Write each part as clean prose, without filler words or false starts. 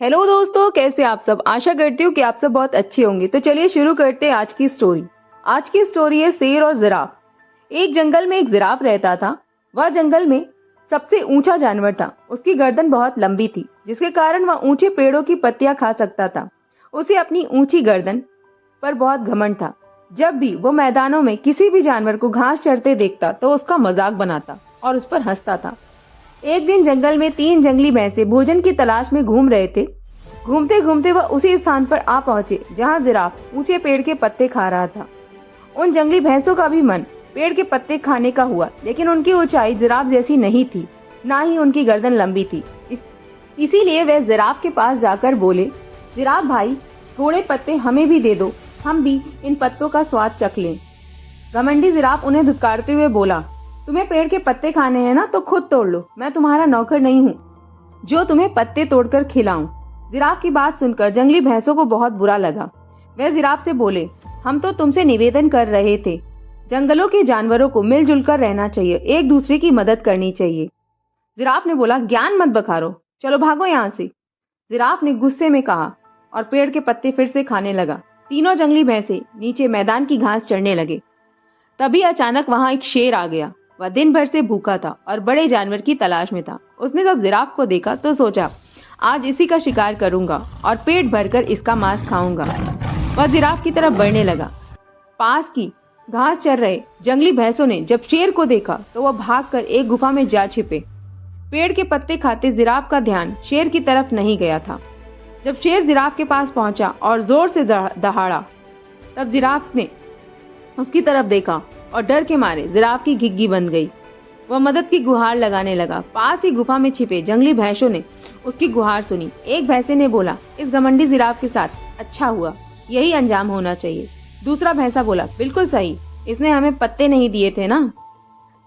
Hello दोस्तों, कैसे आप सब। आशा करती हूँ कि आप सब बहुत अच्छे होंगे। तो चलिए शुरू करते हैं आज की स्टोरी। आज की स्टोरी है शेर और जिराफ। एक जंगल में एक जिराफ रहता था। वह जंगल में सबसे ऊंचा जानवर था। उसकी गर्दन बहुत लंबी थी, जिसके कारण वह ऊंचे पेड़ों की पत्तियां खा सकता था। उसे अपनी ऊंची गर्दन पर बहुत घमंड था। जब भी वो मैदानों में किसी भी जानवर को घास चरते देखता तो उसका मजाक बनाता और उस पर हंसता था। एक दिन जंगल में 3 जंगली भैंसे भोजन की तलाश में घूम रहे थे। घूमते घूमते वह उसी स्थान पर आ पहुंचे जहां जिराफ ऊंचे पेड़ के पत्ते खा रहा था। उन जंगली भैंसों का भी मन पेड़ के पत्ते खाने का हुआ, लेकिन उनकी ऊंचाई जिराफ जैसी नहीं थी, ना ही उनकी गर्दन लंबी थी। इसीलिए वे जिराफ के पास जाकर बोले, जिराफ भाई, थोड़े पत्ते हमें भी दे दो, हम भी इन पत्तों का स्वाद चख लें। घमंडी जिराफ उन्हें धुतकारते हुए बोला, तुम्हें पेड़ के पत्ते खाने हैं ना, तो खुद तोड़ लो। मैं तुम्हारा नौकर नहीं हूँ जो तुम्हें पत्ते तोड़कर खिलाऊं। जिराफ की बात सुनकर जंगली भैंसों को बहुत बुरा लगा। वे जिराफ से बोले, हम तो तुमसे निवेदन कर रहे थे, जंगलों के जानवरों को मिलजुल कर रहना चाहिए, एक दूसरे की मदद करनी चाहिए। जिराफ ने बोला, ज्ञान मत बखारो, चलो भागो यहाँ से। जिराफ ने गुस्से में कहा और पेड़ के पत्ते फिर से खाने लगा। तीनों जंगली भैंसे नीचे मैदान की घास चढ़ने लगे। तभी अचानक वहां एक शेर आ गया। वह दिन भर से भूखा था और बड़े जानवर की तलाश में था। उसने जब जिराफ को देखा तो सोचा, आज इसी का शिकार करूंगा और पेट भरकर इसका मांस खाऊंगा। वह जिराफ की तरफ बढ़ने लगा। पास की घास चर रहे जंगली भैंसों ने जब शेर को देखा तो वह भागकर एक गुफा में जा छिपे। पेड़ के पत्ते खाते जिराफ का ध्यान शेर की तरफ नहीं गया था। जब शेर जिराफ के पास पहुंचा और जोर से दहाड़ा, तब जिराफ ने उसकी तरफ देखा और डर के मारे जिराफ की घिग्गी बंद गई। वह मदद की गुहार लगाने लगा। पास ही गुफा में छिपे जंगली भैंसों ने उसकी गुहार सुनी। एक भैंसे ने बोला, इस घमंडी जिराफ के साथ अच्छा हुआ, यही अंजाम होना चाहिए। दूसरा भैंसा बोला, बिल्कुल सही, इसने हमें पत्ते नहीं दिए थे ना।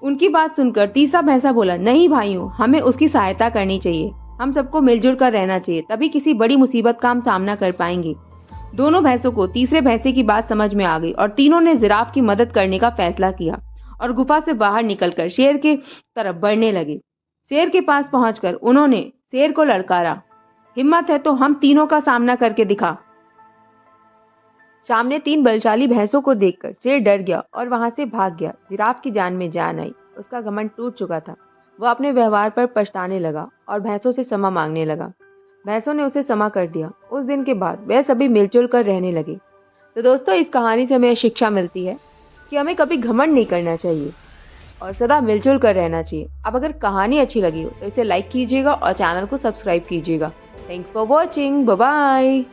उनकी बात सुनकर तीसरा भैंसा बोला, नहीं भाइयों, हमें उसकी सहायता करनी चाहिए, हम सबको मिलजुल कर रहना चाहिए, तभी किसी बड़ी मुसीबत का हम सामना कर पाएंगे। दोनों भैंसों को तीसरे भैंसे की बात समझ में आ गई और तीनों ने जिराफ की मदद करने का फैसला किया और गुफा से बाहर निकलकर शेर के तरफ बढ़ने लगे। शेर के पास पहुंचकर उन्होंने शेर को ललकारा, हिम्मत है तो हम तीनों का सामना करके दिखा। सामने 3 बलशाली भैंसों को देखकर शेर डर गया और वहां से भाग गया। जिराफ की जान में जान आई। उसका घमंड टूट चुका था। वह अपने व्यवहार पर पछताने लगा और भैंसों से क्षमा मांगने लगा। भैंसों ने उसे क्षमा कर दिया। उस दिन के बाद वे सभी मिलजुल कर रहने लगे। तो दोस्तों, इस कहानी से हमें शिक्षा मिलती है कि हमें कभी घमंड नहीं करना चाहिए और सदा मिलजुल कर रहना चाहिए। अब अगर कहानी अच्छी लगी हो तो इसे लाइक कीजिएगा और चैनल को सब्सक्राइब कीजिएगा। Thanks for watching. Bye bye.